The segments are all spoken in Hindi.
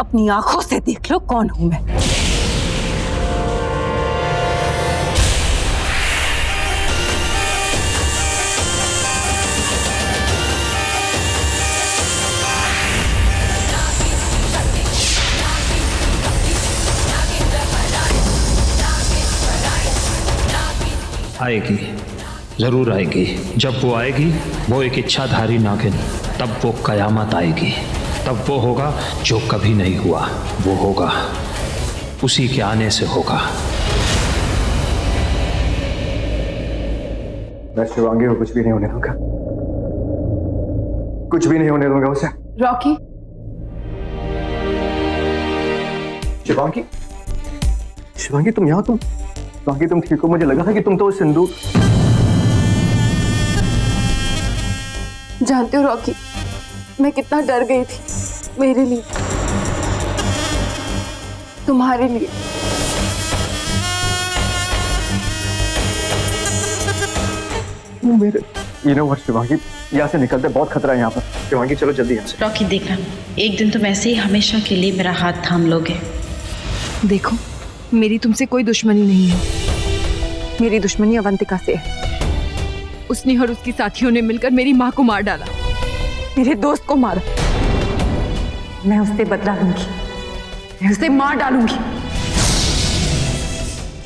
अपनी आंखों से देख लो कौन हूं मैं। आएगी, जरूर आएगी। जब वो आएगी, वो एक इच्छाधारी नागिन, तब वो कयामत आएगी। तब वो होगा जो कभी नहीं हुआ। वो होगा, उसी के आने से होगा। मैं शिवांगी को कुछ भी नहीं होने दूंगा, कुछ भी नहीं होने दूंगा उसे। रॉकी, शिवांगी, शिवांगी तुम यहाँ, शिवांगी तुम ठीक हो? मुझे लगा था कि तुम तो उस सिंदूर। जानते हो रॉकी, मैं कितना डर गई थी मेरे लिए, तुम्हारे लिए। मेरे You know what, शिवांगी, यहाँ से निकलते बहुत खतरा है यहाँ पर। शिवांगी चलो जल्दी यहाँ से। रॉकी देखना, एक दिन तुम ऐसे ही हमेशा के लिए मेरा हाथ थाम लोगे। देखो, मेरी तुमसे कोई दुश्मनी नहीं है। मेरी दुश्मनी अवंतिका से है। उसने और उसकी साथियों ने मिलकर मेरी माँ को मार डाला, मेरे दोस्त को मारा। मैं उससे बदला लूंगी, मैं उसे मार डालूंगी।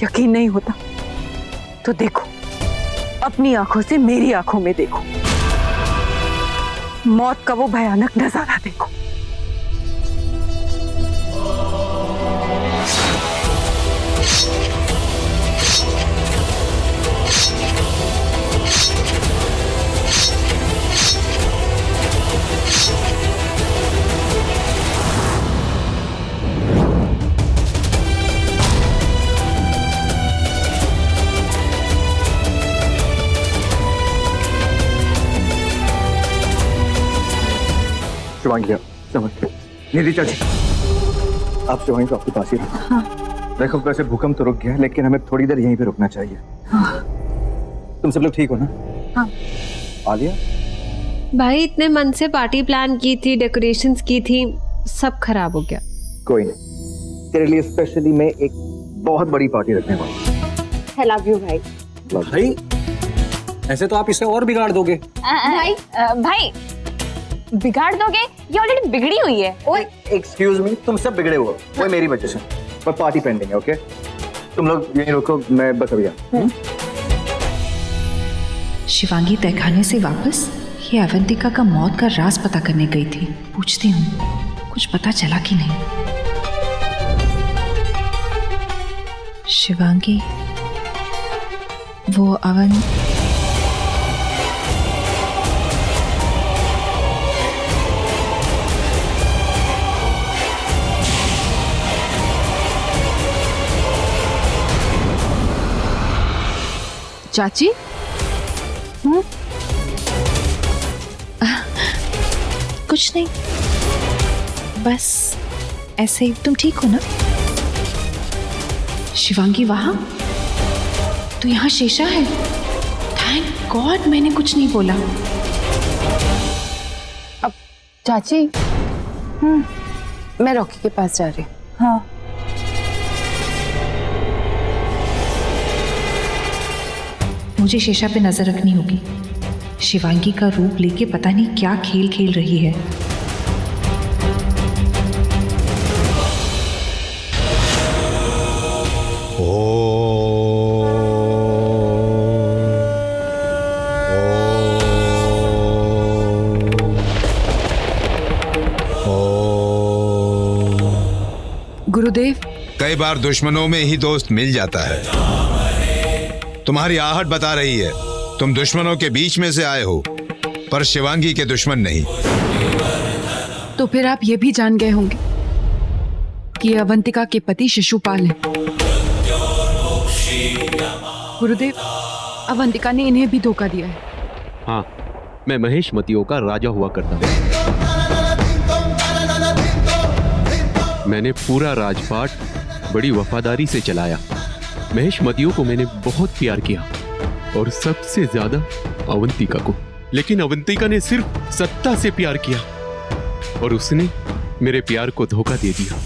यकीन नहीं होता तो देखो, अपनी आंखों से मेरी आंखों में देखो, मौत का वो भयानक नजारा देखो। शिवांगी समझ के, निधि चाची आप शिवांगी को आपके पास ही रखो। हाँ। देखो वैसे भूकंप तो रुक गया है, लेकिन हमें थोड़ी देर यहीं पे रुकना चाहिए। हाँ। तुम सब लोग ठीक हो ना? हाँ। आलिया भाई, इतने मन से पार्टी प्लान की थी, डेकोरेशंस की थी, सब खराब हो गया। कोई नहीं, तेरे लिए स्पेशली मैं एक बहुत बड़ी पार्टी रखने वाला हूँ। I love you भाई। भाई ऐसे तो आप इसे और बिगाड़ दोगे। भाई भाई बिगाड़ दोगे? ये ऑलरेडी बिगड़ी हुई है। ओए एक्सक्यूज मी, तुम सब बिगड़े हो, वो मेरी वजह से। पर पार्टी पेंडिंग है, ओके? तुम लोग यहीं रुको, मैं बस अभी आता। शिवांगी तहखाने से वापस ये अवंतिका का मौत का राज पता करने गई थी। पूछती हूँ कुछ पता चला कि नहीं। शिवांगी, वो चाची, कुछ नहीं, बस ऐसे ही। तुम ठीक हो ना? शिवांगी वहां तो यहाँ शेषा है। थैंक गॉड मैंने कुछ नहीं बोला। अब चाची, मैं रॉकी के पास जा रही हूँ। हाँ। मुझे शेषा पे नजर रखनी होगी। शिवांगी का रूप लेके पता नहीं क्या खेल खेल रही है। गुरुदेव, कई बार दुश्मनों में ही दोस्त मिल जाता है। तुम्हारी आहट बता रही है तुम दुश्मनों के बीच में से आए हो, पर शिवांगी के दुश्मन नहीं। तो फिर आप ये भी जान गए होंगे कि अवंतिका के पति शिशुपाल हैं। गुरुदेव, अवंतिका ने इन्हें भी धोखा दिया है। हाँ, मैं महेशमतियों का राजा हुआ करता था। मैंने पूरा राजपाट बड़ी वफादारी से चलाया। महेशमतियों को मैंने बहुत प्यार किया, और सबसे ज्यादा अवंतिका को। लेकिन अवंतिका ने सिर्फ सत्ता से प्यार किया, और उसने मेरे प्यार को धोखा दे दिया।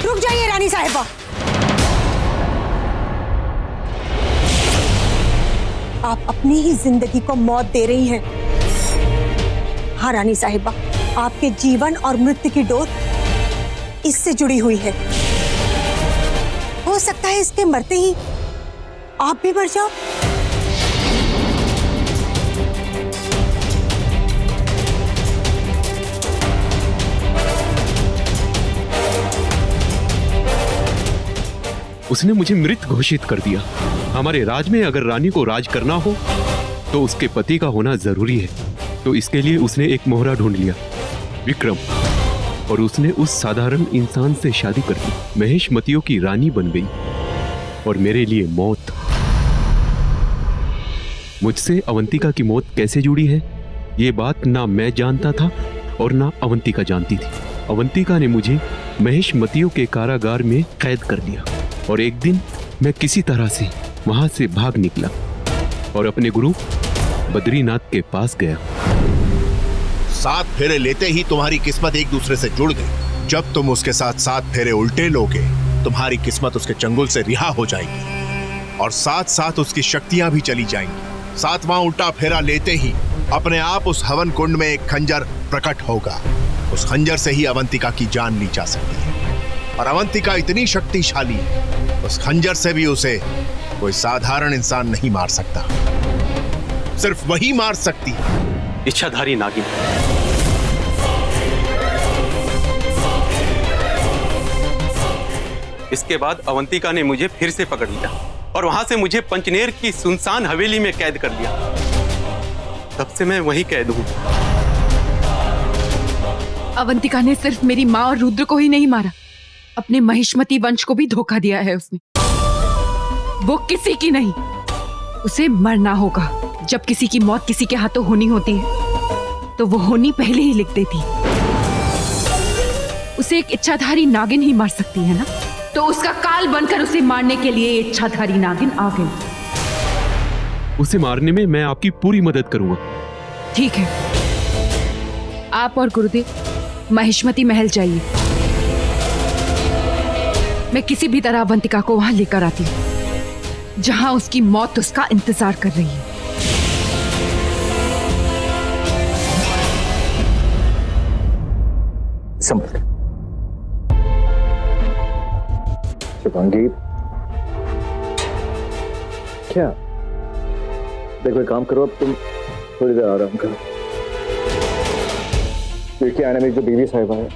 रुक जाइए रानी साहिबा। आप अपनी ही जिंदगी को मौत दे रही हैं। हाँ रानी साहिबा, आपके जीवन और मृत्यु की डोर इससे जुड़ी हुई है। हो सकता है इसके मरते ही आप भी मर जाओ। उसने मुझे मृत घोषित कर दिया। हमारे राज में अगर रानी को राज करना हो तो उसके पति का होना जरूरी है। तो इसके लिए उसने एक मोहरा ढूंढ लिया, विक्रम, और उसने उस साधारण इंसान से शादी कर दी। महेशमतियों की रानी बन गई और मेरे लिए मौत। मुझसे अवंतिका की मौत कैसे जुड़ी है, ये बात ना मैं जानता था और ना अवंतिका जानती थी। अवंतिका ने मुझे महेशमतियों के कारागार में कैद कर लिया और एक दिन मैं किसी तरह से वहां से भाग निकला और अपने गुरु बद्रीनाथ के पास गया। 7 फेरे लेते ही तुम्हारी किस्मत एक दूसरे से जुड़ गई। जब तुम उसके साथ 7 फेरे उल्टे लोगे, तुम्हारी किस्मत उसके चंगुल से रिहा हो जाएगी और साथ साथ उसकी शक्तियां भी चली जाएंगी। 7वां उल्टा फेरा लेते ही अपने आप उस हवन कुंड में एक खंजर प्रकट होगा। उस खंजर से ही अवंतिका की जान ली जा सकती है और अवंतिका इतनी शक्तिशाली है, उस खंजर से भी उसे कोई साधारण इंसान नहीं मार सकता। सिर्फ वही मार सकती है, इच्छाधारी नागिन। इसके बाद अवंतिका ने मुझे फिर से पकड़ लिया और वहां से मुझे पंचनेर की सुनसान हवेली में कैद कर लिया। तब से मैं वहीं कैद हूं। अवंतिका ने सिर्फ मेरी माँ और रुद्र को ही नहीं मारा, अपने महेशमती वंश को भी धोखा दिया है उसने। वो किसी की नहीं, उसे मरना होगा। जब किसी की मौत किसी के हाथों होनी होती है तो वो होनी पहले ही लिख देती। उसे एक इच्छाधारी नागिन ही मार सकती है ना, तो उसका काल बनकर उसे मारने के लिए इच्छाधारी नागिन आ गई। उसे मारने में मैं आपकी पूरी मदद करूंगा। ठीक है, आप और गुरुदेव महेशमती महल जाइए। मैं किसी भी तरह अवंतिका को वहां लेकर आती हूँ जहां उसकी मौत उसका इंतजार कर रही है। संभल। शिवांगी, क्या? देखो एक काम करो, अब तुम थोड़ी देर आराम करो। देखिए आने में जो बीवी साहिबा है,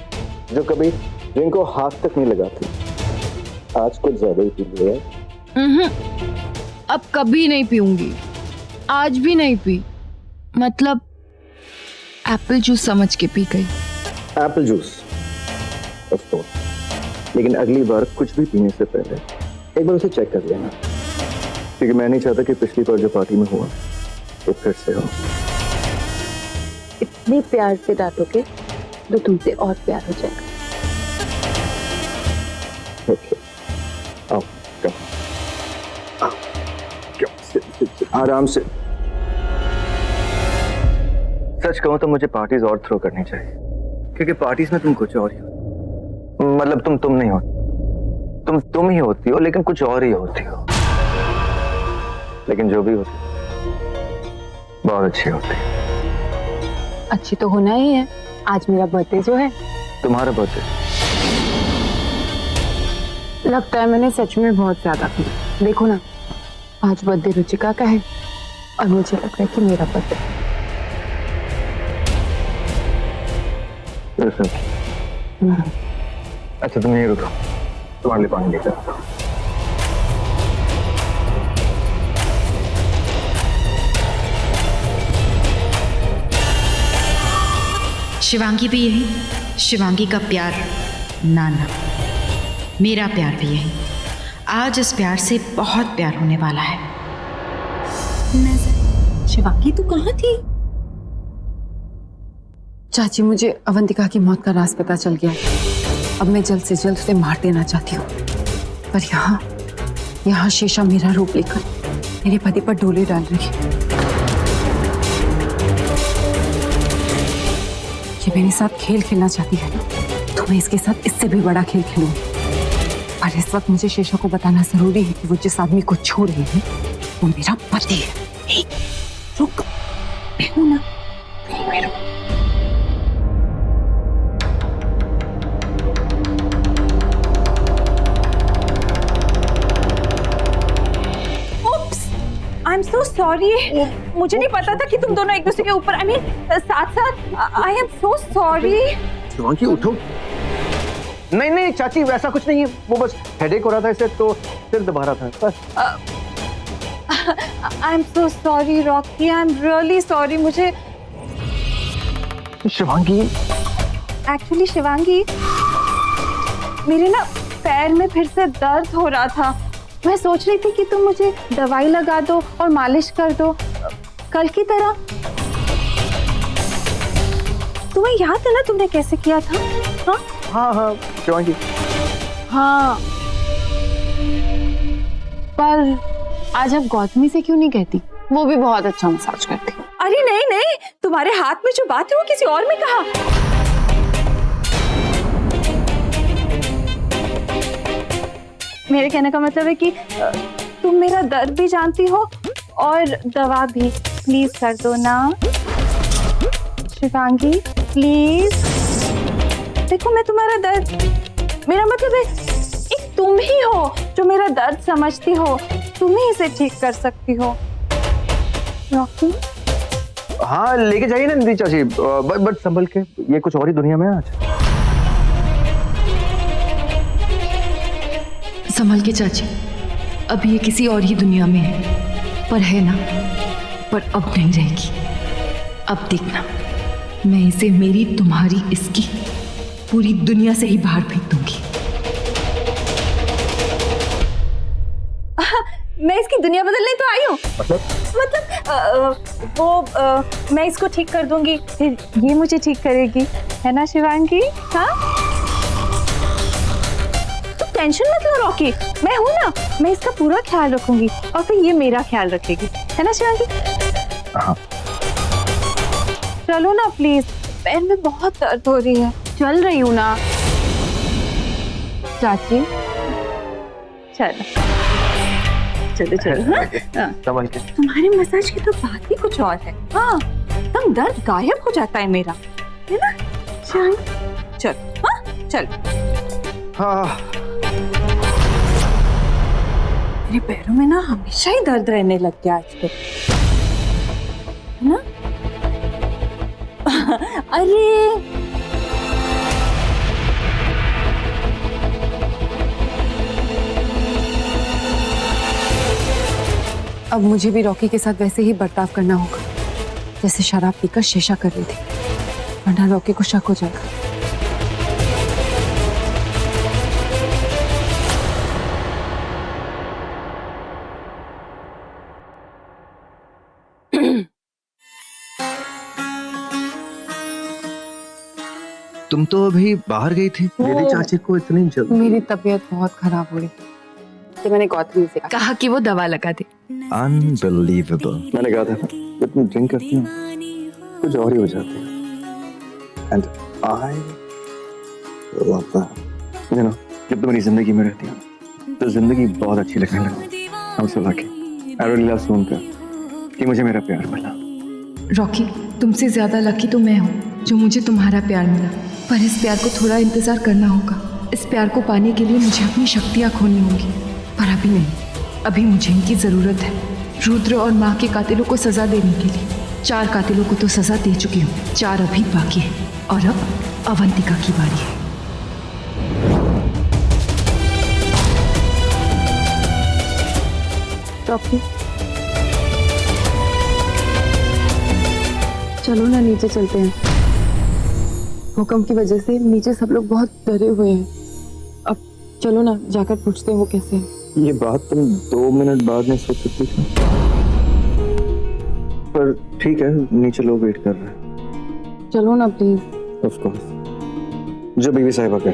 जो कभी जिनको हाथ तक नहीं लगाती, आज कुछ ज्यादा ही पी लिया। अब कभी नहीं पीऊंगी, आज भी नहीं पी। मतलब एप्पल जूस समझ के पी गई। एप्पल जूस, ऑफ कोर्स, लेकिन अगली बार कुछ भी पीने से पहले एक बार उसे चेक कर लेना, क्योंकि मैं नहीं चाहता कि पिछली बार जो पार्टी में हुआ वो फिर से हो। इतने प्यार से डांटोगे तो तुमसे और प्यार हो जाएगा। ओके, आओ, आराम से। सच कहूं तो मुझे पार्टीज और थ्रो करनी चाहिए, क्योंकि पार्टीज में तुम कुछ और ही हो। मतलब तुम नहीं हो, तुम ही होती हो, लेकिन कुछ और ही होती हो। लेकिन जो भी होती बहुत अच्छी होती है। अच्छी तो होना ही है। आज मेरा बर्थडे जो है। तुम्हारा बर्थडे? लगता है मैंने सच में बहुत ज्यादा पी। देखो ना, आज बर्थडे रुचिका का है और मुझे लग रहा है कि मेरा बर्थडे। अच्छा तुम यहीं रुको, तुम्हारे लिए पानी लेकर आता हूं। शिवांगी भी यही, शिवांगी का प्यार नाना, मेरा प्यार भी यही। आज इस प्यार से बहुत प्यार होने वाला है। नजर। शिवांगी तू कहाँ थी? चाची, मुझे अवंतिका की मौत का राज पता चल गया है। अब मैं जल्द से जल्द उसे मार देना चाहती हूँ, पर यहाँ शेषा मेरा रूप लेकर मेरे पति पर डोले डाल रही है। ये मेरे साथ खेल खेलना चाहती है ना, तो मैं इसके साथ इससे भी बड़ा खेल खेलूंगी। और इस वक्त मुझे शेषा को बताना जरूरी है कि वो जिस आदमी को छू रही है वो मेरा पति है। हे, रुक, मैं हूं ना, यहीं पे रुक। आई एम सो सॉरी, मुझे नहीं पता था कि तुम दोनों एक दूसरे के ऊपर, आई मीन साथ साथ। I am so sorry. Shivangi उठो। नहीं नहीं चाची, वैसा कुछ नहीं है, वो बस हेडेक हो रहा था इसे, तो सिर दबा रहा था बस। I am so sorry Rocky, I am really sorry. मुझे शिवांगी, एक्चुअली शिवांगी, मेरे ना पैर में फिर से दर्द हो रहा था। मैं सोच रही थी कि तुम मुझे दवाई लगा दो और मालिश कर दो कल की तरह। तुम्हें याद है ना तुमने कैसे किया था? हाँ हाँ हाँ शिवांगी, हाँ, पर आज आप गौतमी से क्यों नहीं कहती? वो भी बहुत अच्छा मसाज करती। अरे नहीं नहीं, तुम्हारे हाथ में जो बात है वो किसी और में कहा। मेरे कहने का मतलब है कि तुम मेरा दर्द भी जानती हो और दवा भी। प्लीज कर दो ना शिवांगी, प्लीज। देखो मैं तुम्हारा दर्द, मेरा मतलब है एक तुम ही हो जो मेरा दर्द समझती हो, तुम ही इसे ठीक कर सकती हो। रॉकी, हाँ लेके जाइए ना निधि चाची, बट संभल के, ये कुछ और ही दुनिया में है आज। संभल के चाची, अब ये किसी और ही दुनिया में है, पर है ना, पर अब नहीं रहेगी। अब देखना, मैं इसे मेरी, तुम्हारी, इसकी पूरी दुनिया से ही बाहर फेंक दूंगी। मैं इसकी दुनिया बदलने तो आई हूँ। मतलब मैं इसको ठीक कर दूंगी, फिर ये मुझे ठीक करेगी, है ना शिवांगी? हाँ, तुम टेंशन मत लो रॉकी, मैं हूँ ना, मैं इसका पूरा ख्याल रखूंगी और फिर ये मेरा ख्याल रखेगी, है ना शिवांगी? हाँ। चलो ना प्लीज, पैर में बहुत दर्द हो रही है। चल रही हूँ ना चाची। चलो चलो चलो। हाँ, संभल के। तुम्हारे मसाज की तो बात ही कुछ और है। हाँ, तब दर्द गायब हो जाता है मेरा, है ना? चल चल, हाँ चल। हाँ, मेरे पैरों में ना हमेशा ही दर्द रहने लग गया आजकल, है ना? अरे अब मुझे भी रॉकी के साथ वैसे ही बर्ताव करना होगा जैसे शराब पीकर शेषा कर रही थी, वरना रॉकी को शक हो जाएगा। तुम तो अभी बाहर गई थी, मेरी चाची को इतनी जल्दी। मेरी तबीयत बहुत खराब हो रही तो मैंने गौतमी से कहा कि वो दवा लगा दे। अनबिलीवेबल। मैंने कहा था जब तुम ड्रिंक करती हो कुछ और ही हो जाती है। And I love that. You know, जब तुम मेरी जिंदगी में रहती हो तो जिंदगी बहुत अच्छी लगने लगती है। I'm so lucky. I really love सुनकर कि मुझे मेरा प्यार मिला। रॉकी, तुमसे ज्यादा लकी तो मैं हूँ जो मुझे तुम्हारा प्यार मिला, पर इस प्यार को थोड़ा इंतजार करना होगा। इस प्यार को पाने के लिए मुझे अपनी शक्तियाँ खोनी होंगी, पर अभी नहीं। अभी मुझे इनकी जरूरत है, रुद्र और माँ के कातिलों को सजा देने के लिए। 4 कातिलों को तो सजा दे चुकी हूँ, 4 अभी बाकी है, और अब अवंतिका की बारी है। रॉकी, चलो ना नीचे चलते हैं। भूकंप की वजह से नीचे सब लोग बहुत डरे हुए हैं। अब चलो ना, जाकर पूछते हैं वो कैसे हैं। ये बात तुम 2 मिनट बाद में सोच सकती थी। पर ठीक है, नीचे लोग वेट कर रहे हैं। चलो ना प्लीज। ऑफ कोर्स, जो बीवी साहिबा कहे।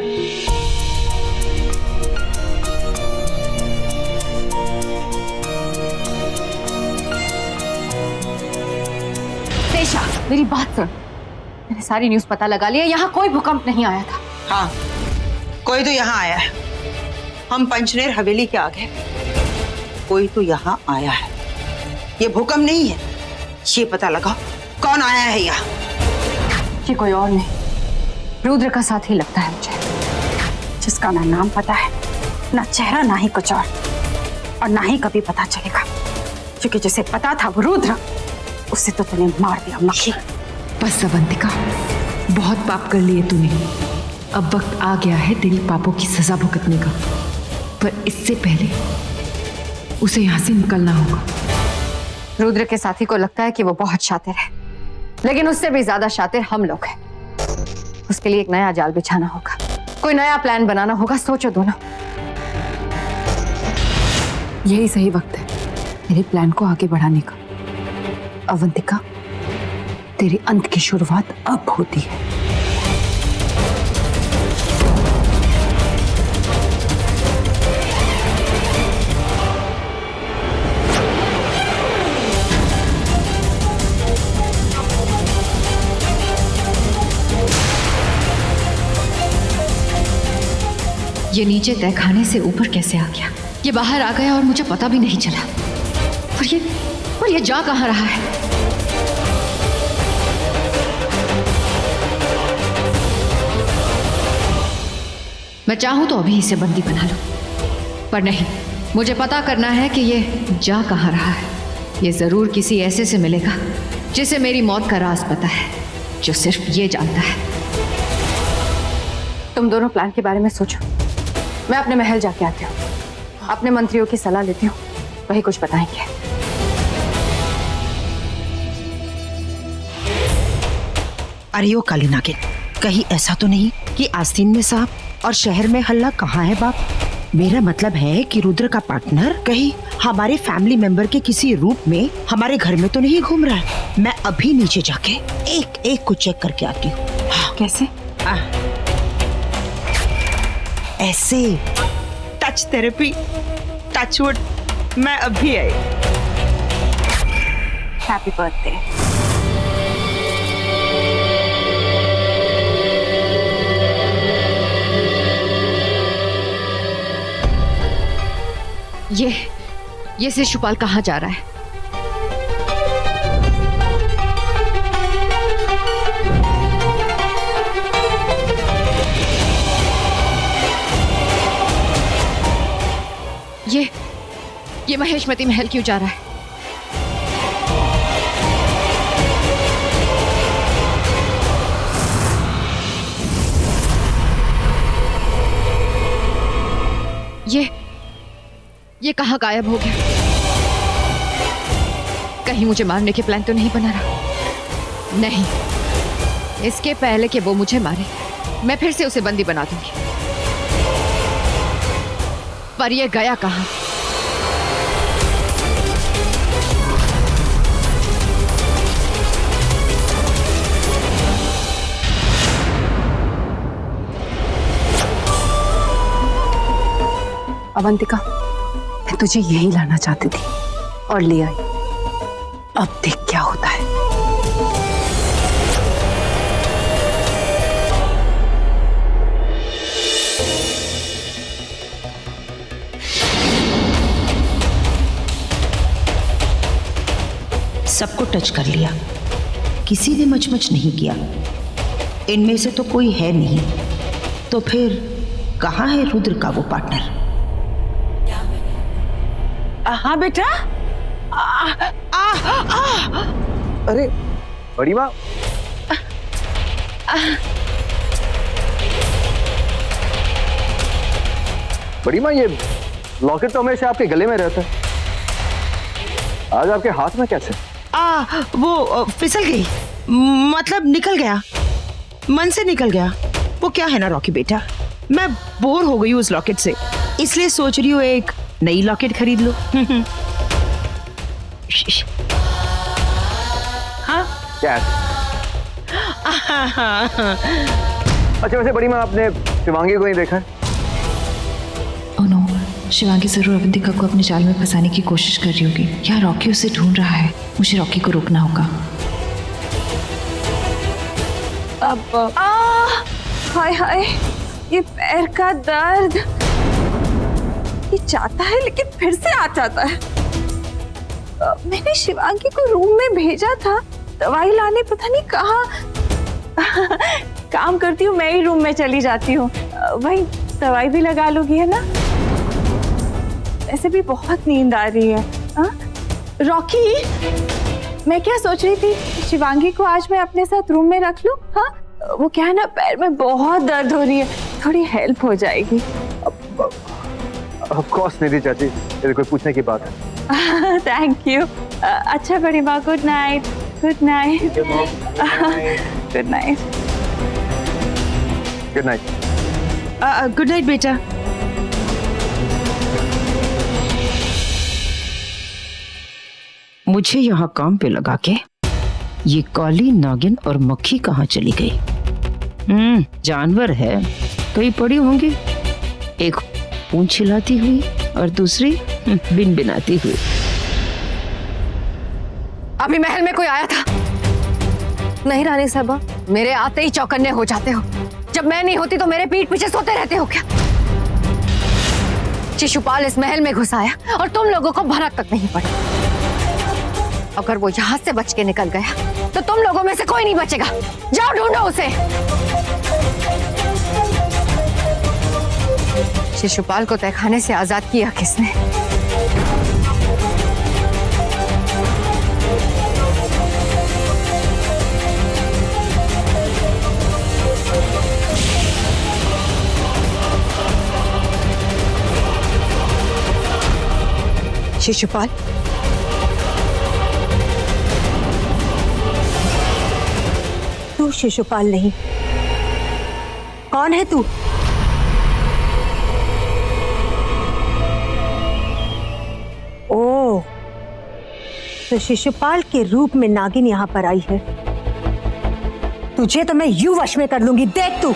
तेशा, मेरी बात सुन। मैंने सारी न्यूज़ पता लगा लिया, यहाँ कोई भूकंप नहीं आया था। हाँ, कोई तो यहाँ आया है। हम पंचनेर हवेली के आगे, कोई तो यहाँ आया है। ये भूकंप नहीं है, ये पता लगाओ कौन आया है यहाँ। ये कोई और नहीं, रुद्र का साथी लगता है मुझे, जिसका ना नाम पता है, ना चेहरा, ना ही कुछ और ना ही कभी पता चलेगा, क्योंकि जिसे पता था वो रुद्र, उसे तो तूने मार दिया मक्खी। बस अवंतिका, बहुत पाप कर लिए तूने। अब वक्त आ गया है तेरी पापों की सजा भुगतने का, पर इससे पहले उसे यहाँ से निकलना होगा। रुद्र के साथी को लगता है कि वो बहुत शातिर है, लेकिन उससे भी ज्यादा शातिर हम लोग हैं। उसके लिए एक नया जाल बिछाना होगा, कोई नया प्लान बनाना होगा। सोचो दोनों, यही सही वक्त है मेरे प्लान को आगे बढ़ाने का। अवंतिका, तेरे अंत की शुरुआत अब होती है। ये नीचे तहखाने से ऊपर कैसे आ गया? ये बाहर आ गया और मुझे पता भी नहीं चला। और ये जा कहाँ रहा है? मैं चाहूं तो अभी इसे बंदी बना लूं, पर नहीं, मुझे पता करना है कि ये जा कहाँ रहा है। ये जरूर किसी ऐसे से मिलेगा जिसे मेरी मौत का राज पता है, जो सिर्फ ये जानता है। तुम दोनों प्लान के बारे में सोचो, मैं अपने महल जाके आती हूँ, अपने मंत्रियों की सलाह लेती हूँ, वही कुछ बताएंगे। अरे ओ काली नागिन, कहीं ऐसा तो नहीं कि आस्तीन में सांप और शहर में हल्ला? कहाँ है बाप? मेरा मतलब है कि रुद्र का पार्टनर कहीं हमारे फैमिली मेंबर के किसी रूप में हमारे घर में तो नहीं घूम रहा है। मैं अभी नीचे जाके एक एक को चेक करके आती हूँ। हाँ। कैसे? ऐसे टच थेरेपी, टच वुड। मैं अभी आई। Happy birthday. ये शिशुपाल कहाँ जा रहा है? ये महेशमती महल क्यों जा रहा है? ये कहाँ गायब हो गया? कहीं मुझे मारने के प्लान तो नहीं बना रहा? नहीं, इसके पहले कि वो मुझे मारे, मैं फिर से उसे बंदी बना दूंगी। पर ये गया कहाँ? अवंतिका, मैं तुझे यही लाना चाहती थी और ले आई। अब देख क्या होता है। सबको टच कर लिया, किसी ने मचमच नहीं किया। इनमें से तो कोई है नहीं, तो फिर कहाँ है रुद्र का वो पार्टनर? हाँ बेटा। अरे बड़ी माँ, बड़ी माँ, ये लॉकेट तो हमेशा आपके गले में रहता है, आज आपके हाथ में कैसे? वो फिसल गई, मतलब निकल गया, मन से निकल गया। वो क्या है ना रॉकी बेटा, मैं बोर हो गई उस लॉकेट से, इसलिए सोच रही हूँ एक नई लॉकेट खरीद लो। क्या अच्छा वैसे बड़ी माँ, आपने शिवांगी को नहीं देखा? ओह नो, शिवांगी जरूर अवंतिका को अपने जाल में फंसाने की कोशिश कर रही होगी, या रॉकी उसे ढूंढ रहा है। मुझे रॉकी को रोकना होगा। अब हाय हाय, ये पैर का दर्द, ये जाता है लेकिन फिर से आ जाता है। मैंने शिवांगी को रूम में भेजा था दवाई लाने, पता नहीं कहाँ। काम करती हूँ, मैं ही रूम में चली जाती हूँ। वही दवाई भी लगा लूंगी, है ना? ऐसे भी बहुत नींद आ रही है। रॉकी, मैं क्या सोच रही थी, शिवांगी को आज मैं अपने साथ रूम में रख लूं? हाँ, वो क्या है ना, पैर में बहुत दर्द हो रही है, थोड़ी हेल्प हो जाएगी। ऑफ कोर्स निधि चाची, ये कोई पूछने की बात है। Thank you. अच्छा बड़ी माँ, good night. Good night. Good night. Good night. Good night बेटा। मुझे यहाँ काम पे लगा के ये काली नागिन और मक्खी कहाँ चली गई? जानवर है, कहीं पड़ी होंगी। एक पूंछ हिलाती हुई और दूसरी बिन बिनाती हुई। अभी महल में कोई आया था? नहीं रानी साहबा, मेरे आते ही चौकन्ने हो जाते हो। जब मैं नहीं होती तो मेरे पीठ पीछे सोते रहते हो क्या? शिशुपाल इस महल में घुस आया और तुम लोगों को भनक तक नहीं पड़ा। अगर वो यहाँ से बच के निकल गया तो तुम लोगों में से कोई नहीं बचेगा। जाओ ढूंढो उसे। शिशुपाल को तहखाने से आजाद किया किसने? शिशुपाल, तू शिशुपाल नहीं, कौन है तू? ओह, तो शिशुपाल के रूप में नागिन यहाँ पर आई है। तुझे तो मैं यूं वश में कर लूंगी, देख तू।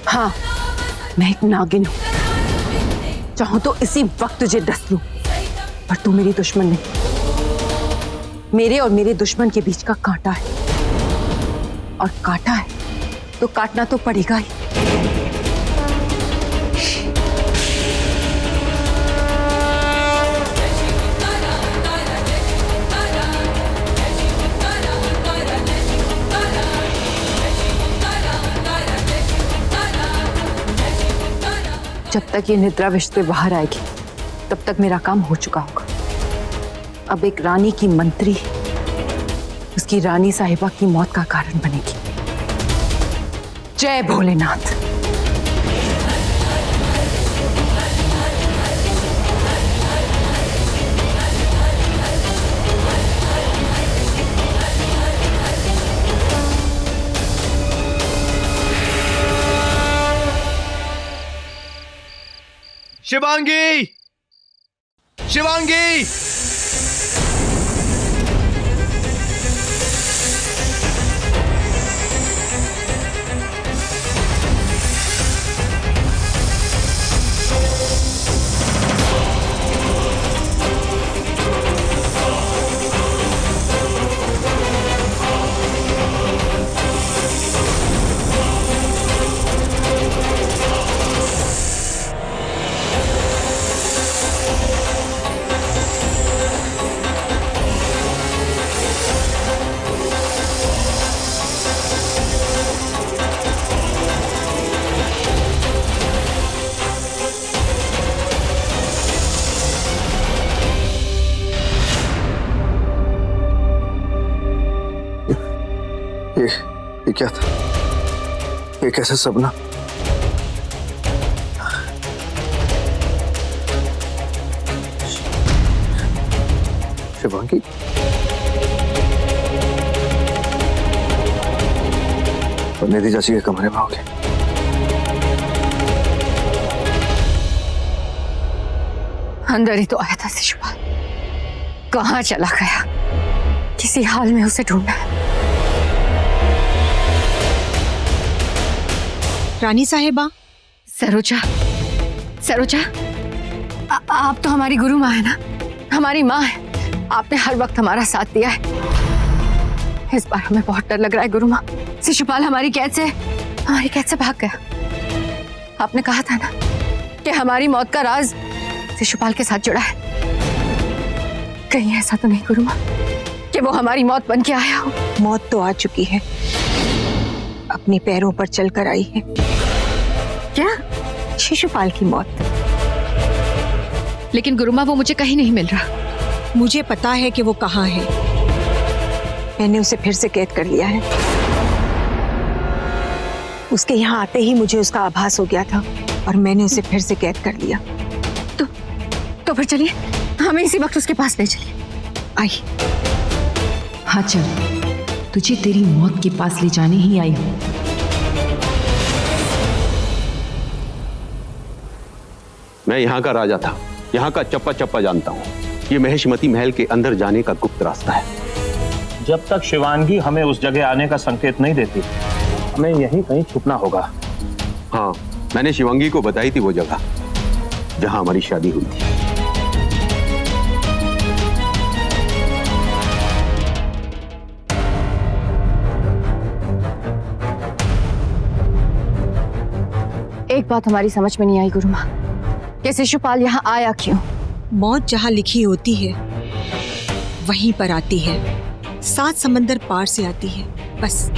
हाँ, मैं एक नागिन हूं। चाहूं तो इसी वक्त तुझे डस लूं, पर तू मेरी दुश्मन नहीं। मेरे और मेरे दुश्मन के बीच का कांटा है, और कांटा है तो काटना तो पड़ेगा ही। जब तक ये निद्रा विष से बाहर आएगी तब तक मेरा काम हो चुका होगा। अब एक रानी की मंत्री उसकी रानी साहिबा की मौत का कारण बनेगी। जय भोलेनाथ। शिवांगी! शिवांगी! ये क्या था? ये कैसा सपना? शिवांगी, तो निधि चाची के कमरे में होगे। अंदर ही तो आया था शिशुपाल, कहाँ चला गया? किसी हाल में उसे ढूंढना है। रानी साहिबा। सरोजा, सरोजा, आप तो हमारी गुरु माँ है ना, हमारी माँ है। आपने हर वक्त हमारा साथ दिया है। इस बार हमें बहुत डर लग रहा है गुरु माँ। शिशुपाल हमारी कैद से भाग गया। आपने कहा था ना कि हमारी मौत का राज शिशुपाल के साथ जुड़ा है। कहीं ऐसा तो नहीं गुरु माँ कि वो हमारी मौत बन के आया हो? मौत तो आ चुकी है, अपने पैरों पर चलकर आई है। क्या? शिशुपाल की मौत। लेकिन गुरुमा वो मुझे कहीं नहीं मिल रहा। मुझे पता है कि वो कहाँ है। मैंने उसे फिर से कैद कर लिया है। उसके यहाँ आते ही मुझे उसका आभास हो गया था और मैंने उसे फिर से कैद कर लिया। तो फिर चलिए, हमें इसी वक्त उसके पास ले चलिए। आई। हाँ चल, तुझे तेरी मौत के पास ले जाने ही आई हूँ। मैं यहाँ का राजा था, यहाँ का चप्पा चप्पा जानता हूँ। ये महेशमती महल के अंदर जाने का गुप्त रास्ता है। जब तक शिवांगी हमें उस जगह आने का संकेत नहीं देती, हमें यहीं कहीं छुपना होगा। हाँ, मैंने शिवांगी को बताई थी वो जगह जहाँ हमारी शादी हुई थी। एक बात हमारी समझ में नहीं आई गुरुमा, कि शिशुपाल यहाँ आया क्यों? मौत जहाँ लिखी होती है वहीं पर आती है, 7 समंदर पार से आती है। बस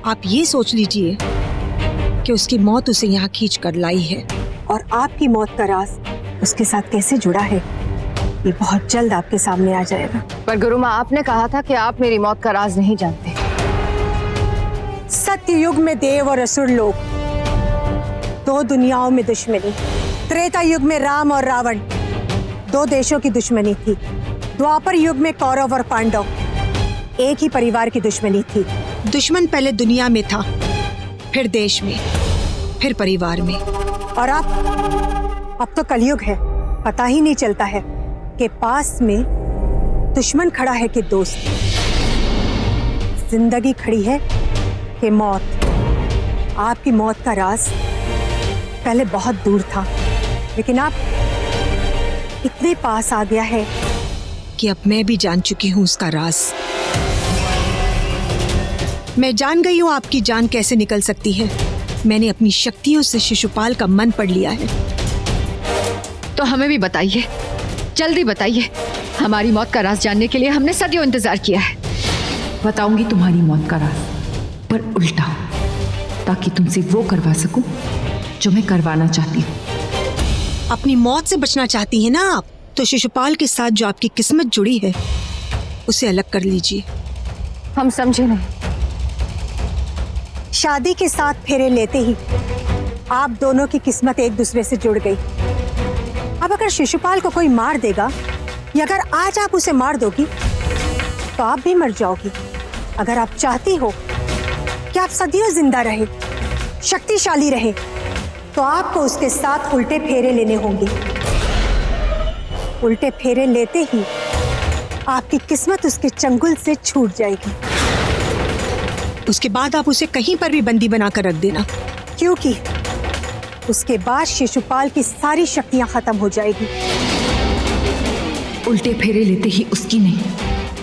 आप ये सोच लीजिए कि उसकी मौत उसे यहाँ खींच कर लाई है, और आपकी मौत का राज उसके साथ कैसे जुड़ा है ये बहुत जल्द आपके सामने आ जाएगा। पर गुरुमा, आपने कहा था कि आप मेरी मौत का राज नहीं जानते। सत्य युग में देव और असुर लोग, 2 दुनियाओं में दुश्मनी। त्रेता युग में राम और रावण, 2 देशों की दुश्मनी थी। द्वापर युग में कौरव और पांडव, एक ही परिवार की दुश्मनी थी। दुश्मन पहले दुनिया में था, फिर देश में, फिर परिवार में, और अब तो कलयुग है। पता ही नहीं चलता है कि पास में दुश्मन खड़ा है कि दोस्त, जिंदगी खड़ी है कि मौत। आपकी मौत का राज पहले बहुत दूर था, लेकिन आप इतने पास आ गया है कि अब मैं भी जान चुकी हूं उसका राज। मैं जान गई हूं आपकी जान कैसे निकल सकती है। मैंने अपनी शक्तियों से शिशुपाल का मन पढ़ लिया है। तो हमें भी बताइए, जल्दी बताइए। हमारी मौत का राज जानने के लिए हमने सदियों इंतजार किया है। बताऊंगी तुम्हारी मौत का राज, पर उल्टा, ताकि तुमसे वो करवा सकूं जो मैं करवाना चाहती हूँ। अपनी मौत से बचना चाहती हैं ना आप, तो शिशुपाल के साथ जो आपकी किस्मत जुड़ी है उसे अलग कर लीजिए। हम समझे नहीं। शादी के 7 फेरे लेते ही आप दोनों की किस्मत एक दूसरे से जुड़ गई। अब अगर शिशुपाल को कोई मार देगा, या अगर आज आप उसे मार दोगी, तो आप भी मर जाओगी। अगर आप चाहती हो कि आप सदियों जिंदा रहे, शक्तिशाली रहे, तो आपको उसके साथ उल्टे फेरे लेने होंगे। उल्टे फेरे लेते ही आपकी किस्मत उसके चंगुल से छूट जाएगी। उसके बाद आप उसे कहीं पर भी बंदी बनाकर रख देना, क्योंकि उसके बाद शिशुपाल की सारी शक्तियां खत्म हो जाएगी। उल्टे फेरे लेते ही उसकी नहीं,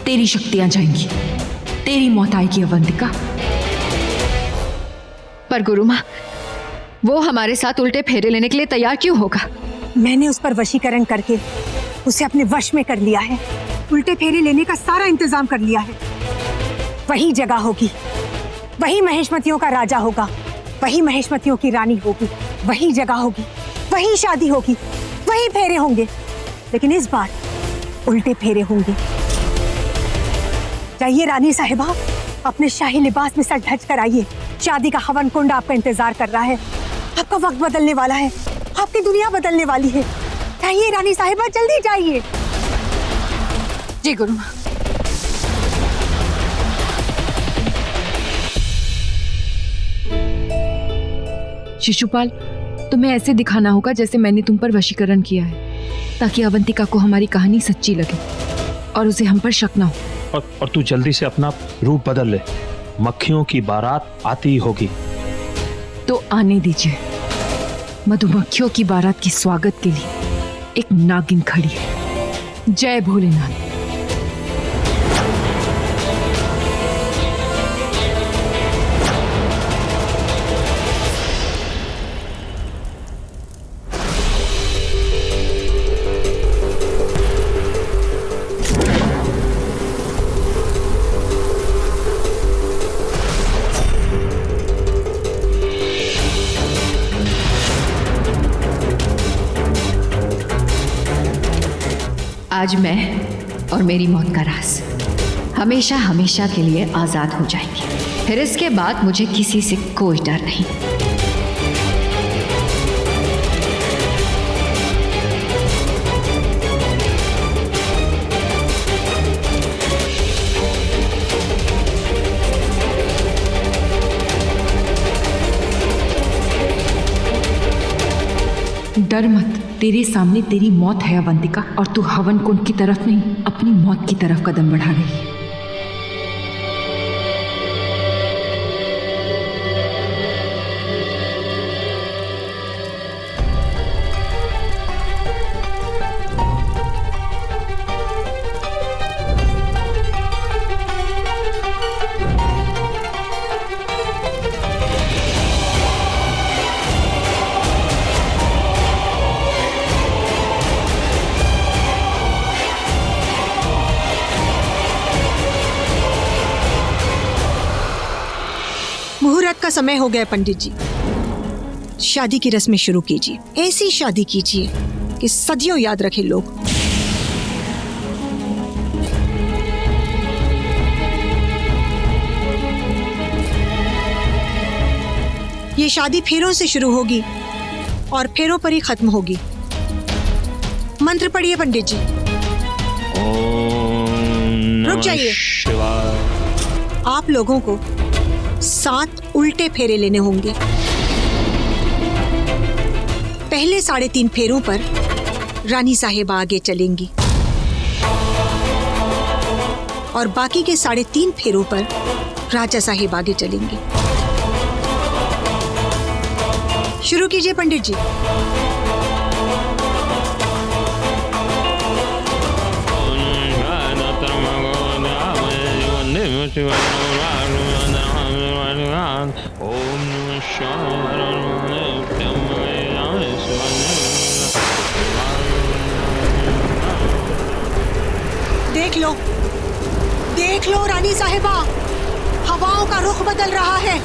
तेरी शक्तियां जाएंगी, तेरी मौत आएगी अवंतिका। पर गुरुमा, वो हमारे साथ उल्टे फेरे लेने के लिए तैयार क्यों होगा? मैंने उस पर वशीकरण करके उसे अपने वश में कर लिया है। उल्टे फेरे लेने का सारा इंतजाम कर लिया है। वही जगह होगी, वही महेशमतियों का राजा होगा, वही महेशमतियों की रानी होगी, वही जगह होगी, वही शादी होगी, वही फेरे होंगे, लेकिन इस बार उल्टे फेरे होंगे। जाइए रानी साहिबा, अपने शाही लिबास में सर ढक कर आइए। शादी का हवन कुंड आपका इंतजार कर रहा है। आपका वक्त बदलने वाला है, आपकी दुनिया बदलने वाली है। जाइए रानी साहिबा, जल्दी जाइए। जी गुरु माँ। शिशुपाल, तुम्हें ऐसे दिखाना होगा जैसे मैंने तुम पर वशीकरण किया है, ताकि अवंतिका को हमारी कहानी सच्ची लगे और उसे हम पर शक ना हो। और तू जल्दी से अपना रूप बदल ले, मक्खियों की बारात आती होगी। तो आने दीजिए। मधुमक्खियों की बारात के स्वागत के लिए एक नागिन खड़ी है। जय भोलेनाथ। आज मैं और मेरी मौत का राज हमेशा हमेशा के लिए आजाद हो जाएंगे। फिर इसके बाद मुझे किसी से कोई डर नहीं। डर मत, तेरे सामने तेरी मौत है अवंतिका, और तू हवन कुंड की तरफ नहीं, अपनी मौत की तरफ कदम बढ़ा रही है। मुहूर्त का समय हो गया पंडित जी। शादी की रस्में शुरू कीजिए। ऐसी शादी कीजिए कि सदियों याद रखे लोग। ये शादी फेरों से शुरू होगी और फेरों पर ही खत्म होगी। मंत्र पढ़िए पंडित जी। रुक जाइए। आप लोगों को 7 उल्टे फेरे लेने होंगे। पहले 3.5 फेरों पर रानी साहिबा आगे चलेंगी और बाकी के 3.5 फेरों पर राजा साहिब आगे चलेंगे। शुरू कीजिए पंडित जी। देख लो रानी साहिबा, हवाओं का रुख बदल रहा है।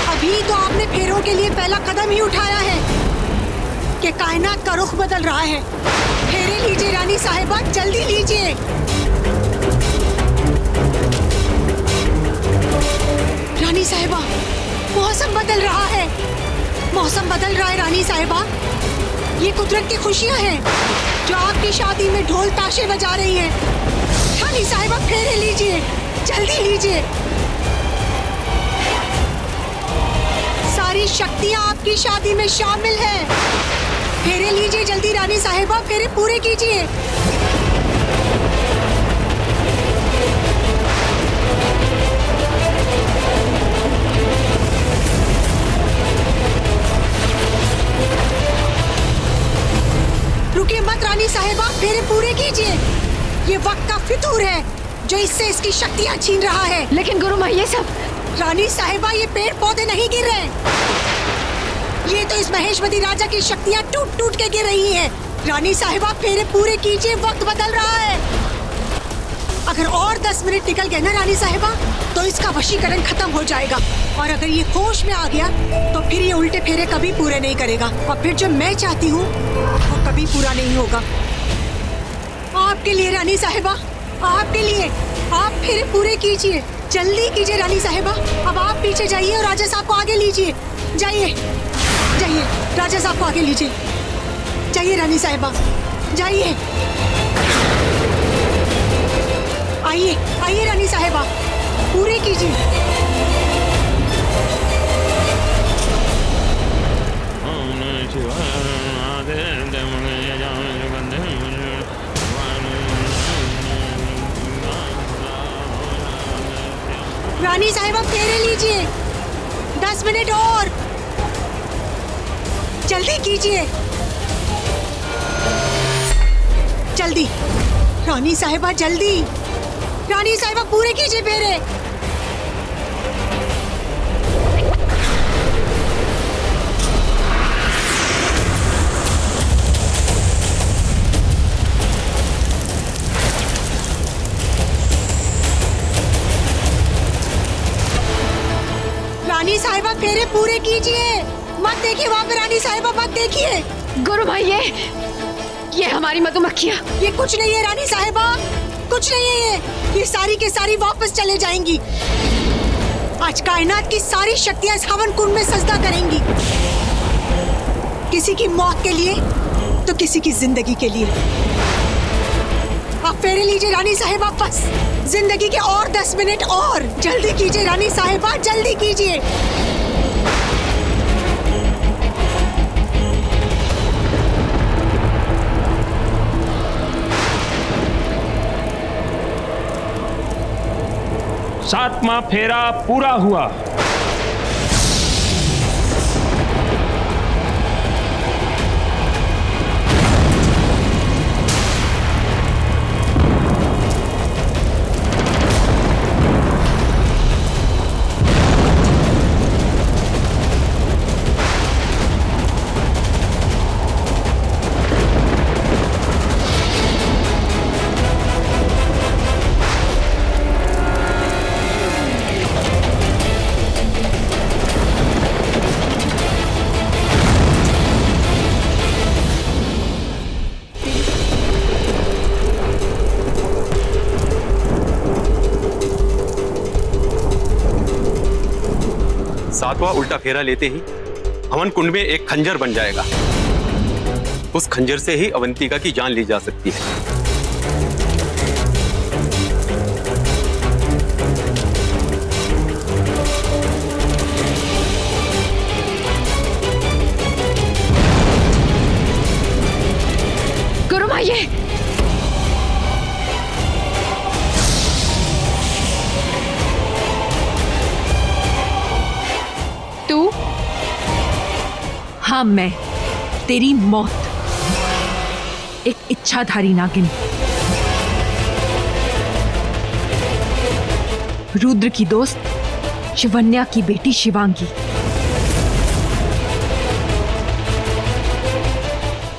अभी तो आपने फेरों के लिए पहला कदम ही उठाया है कि कायनात का रुख बदल रहा है। फेरे लीजिए रानी साहिबा, जल्दी लीजिए। रानी साहिबा, मौसम बदल रहा है। मौसम बदल रहा है रानी साहिबा। ये कुदरत की खुशियां हैं जो आपकी शादी में ढोल ताशे बजा रही हैं। रानी साहिबा, फेरे लीजिए, जल्दी लीजिए। सारी शक्तियां आपकी शादी में शामिल हैं। फेरे लीजिए जल्दी रानी साहिबा, फेरे पूरे कीजिए। रुकिए मत रानी साहिबा, फेरे पूरे कीजिए। ये वक्त का फितूर है जो इससे इसकी शक्तियां छीन रहा है। लेकिन गुरु माँ, ये सब रानी साहिबा, ये पेड़ पौधे नहीं गिर रहे। ये तो इस महेशवती राजा की शक्तियां टूट टूट के गिर रही हैं। रानी साहिबा, फेरे पूरे कीजिए, वक्त बदल रहा है। अगर और 10 मिनट निकल गए ना रानी साहिबा, तो इसका वशीकरण खत्म हो जाएगा। और अगर ये होश में आ गया तो फिर ये उल्टे फेरे कभी पूरे नहीं करेगा। और फिर जो मैं चाहती हूँ वो कभी पूरा नहीं होगा। आपके लिए रानी साहिबा, आपके लिए। आप फेरे पूरे कीजिए, जल्दी कीजिए रानी साहिबा। अब आप पीछे जाइए और राजा साहब को आगे लीजिए। जाइए जाइए, राजा साहब को आगे लीजिए। जाइए रानी साहिबा, जाइए। आइए आइए रानी साहिबा, पूरे कीजिए। रानी साहिबा फेरे लीजिए, 10 मिनट और, जल्दी कीजिए, जल्दी रानी साहिबा, जल्दी रानी साहिबा, पूरे कीजिए फेरे। रानी साहिबा फेरे पूरे कीजिए, मत देखिए वहाँ पे रानी साहिबा, मत देखिए। गुरु भाई ये हमारी मधुमक्खियाँ। ये कुछ नहीं है रानी साहिबा, कुछ नहीं है ये सारी के सारी वापस चले जाएंगी। आज कायनात की सारी शक्तियां इस हवन कुंड में सजदा करेंगी, किसी की मौत के लिए तो किसी की जिंदगी के लिए। आप फेरे लीजिए रानी साहिबा, बस जिंदगी के और 10 मिनट और, जल्दी कीजिए रानी साहिबा, जल्दी कीजिए। सातवां फेरा पूरा हुआ। सातवां उल्टा फेरा लेते ही हवन कुंड में एक खंजर बन जाएगा। उस खंजर से ही अवंतिका की जान ली जा सकती है। गुरु भाई तू? हाँ मैं, तेरी मौत, एक इच्छाधारी नागिन, रुद्र की दोस्त शिवन्या की बेटी शिवांगी।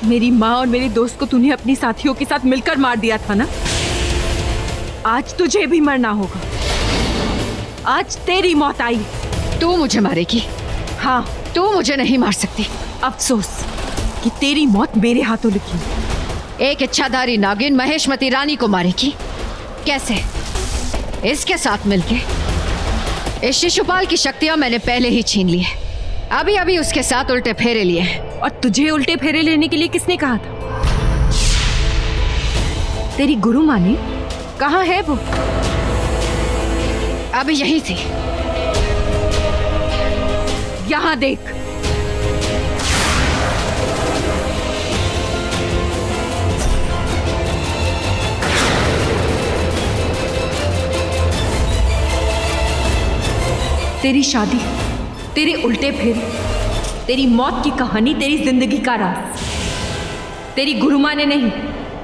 मेरी माँ और मेरे दोस्त को तूने अपनी साथियों के साथ मिलकर मार दिया था ना? आज तुझे भी मरना होगा। आज तेरी मौत आई। तू मुझे मारेगी? हाँ, तू मुझे नहीं मार सकती। अफसोस कि तेरी मौत मेरे हाथों लिखी। एक इच्छाधारी नागिन महेशमती रानी को मारेगी? कैसे? इसके साथ मिलके? इस शिशुपाल की शक्तियां मैंने पहले ही छीन ली है। अभी अभी उसके साथ उल्टे फेरे लिए हैं। और तुझे उल्टे फेरे लेने के लिए किसने कहा था? तेरी गुरु माँ ने? कहाँ है वो? अभी यही थी। यहाँ देख। तेरी शादी, तेरे उल्टे फेरे, तेरी मौत की कहानी, तेरी जिंदगी का राज तेरी गुरु माँ ने नहीं,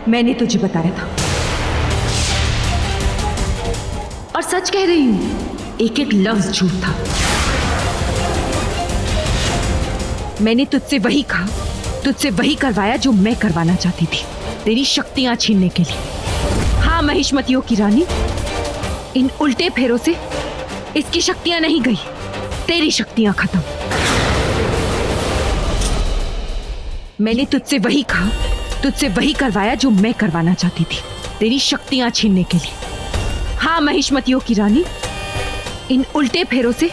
मैंने तुझे बताया था। और सच कह रही हूं, एक एक लफ्ज झूठ था। मैंने तुझसे वही कहा, तुझसे वही करवाया जो मैं करवाना चाहती थी, तेरी शक्तियां छीनने के लिए। हाँ महिष्मतियों की रानी, इन उल्टे फेरों से इसकी शक्तियां नहीं गई, तेरी शक्तियां खत्म। मैंने तुझसे वही कहा, तुझसे वही करवाया जो मैं करवाना चाहती थी, तेरी शक्तियां छीनने के लिए। हाँ महिष्मतियों की रानी, इन उल्टे फेरों से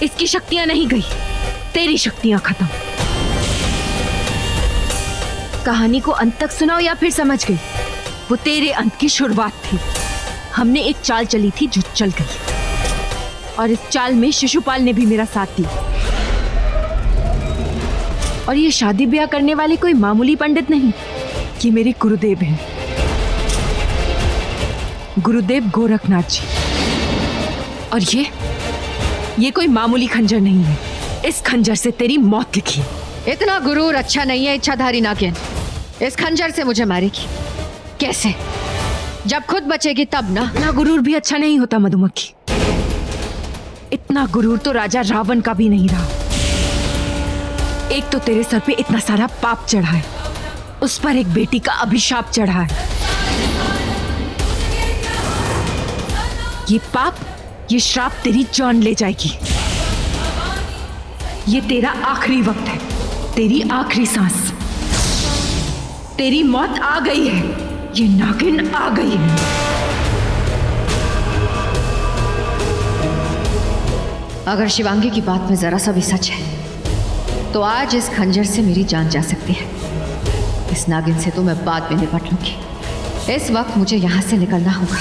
इसकी शक्तियां नहीं गई, तेरी शक्तियां खत्म। कहानी को अंत तक सुनाओ या फिर समझ गई? वो तेरे अंत की शुरुआत थी। हमने एक चाल चली थी जो चल गई, और इस चाल में शिशुपाल ने भी मेरा साथ दिया। और ये शादी ब्याह करने वाले कोई मामूली पंडित नहीं, ये मेरे गुरुदेव हैं, गुरुदेव गोरखनाथ जी। और ये कोई मामूली खंजर नहीं है, इस खंजर से तेरी मौत लिखी है। इतना गुरूर अच्छा नहीं है इच्छाधारी नागिन। इस खंजर से मुझे मारेगी कैसे? जब खुद बचेगी तब ना। इतना गुरूर भी अच्छा नहीं होता मधुमक्खी। इतना गुरूर तो राजा रावण का भी नहीं रहा। एक तो तेरे सर पे इतना सारा पाप चढ़ा है, उस पर एक बेटी का अभिशाप चढ़ा है। ये पाप, ये श्राप तेरी जान ले जाएगी। ये तेरा आखिरी वक्त है, तेरी आखिरी सांस। तेरी मौत आ गई है, ये नागिन आ गई है। अगर शिवांगी की बात में जरा सा भी सच है तो आज इस खंजर से मेरी जान जा सकती है। इस नागिन से तो मैं बाद में निपट लूंगी। इस वक्त मुझे यहां से निकलना होगा।